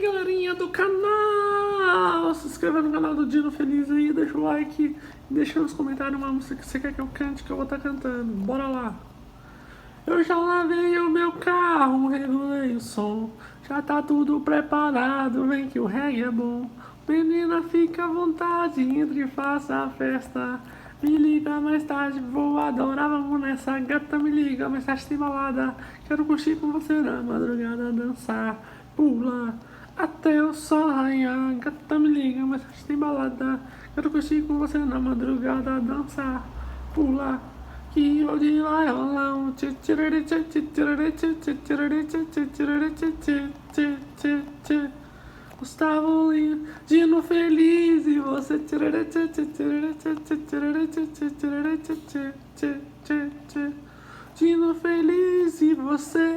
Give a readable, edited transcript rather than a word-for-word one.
galerinha do canal! Se inscreva no canal do Dino Feliz aí, deixa o like, deixa nos comentários uma música que você quer que eu cante, que eu vou estar cantando. Bora lá! Eu já lavei o meu carro, regulei o som, já tá tudo preparado, vem que o reggae é bom. Menina, fica à vontade, entre e faça a festa. Me liga mais tarde, vou adorar, vamos nessa. Gata, me liga mais tarde, tem balada. Quero curtir com você na madrugada, dançar, pula até o sol raiar. Gata, me liga mais tarde, tem balada. Quero curtir com você na madrugada, dançar, pula. Que hoje vai rolar um Gustavo Lima, Dino Feliz e você. Dino Feliz e você.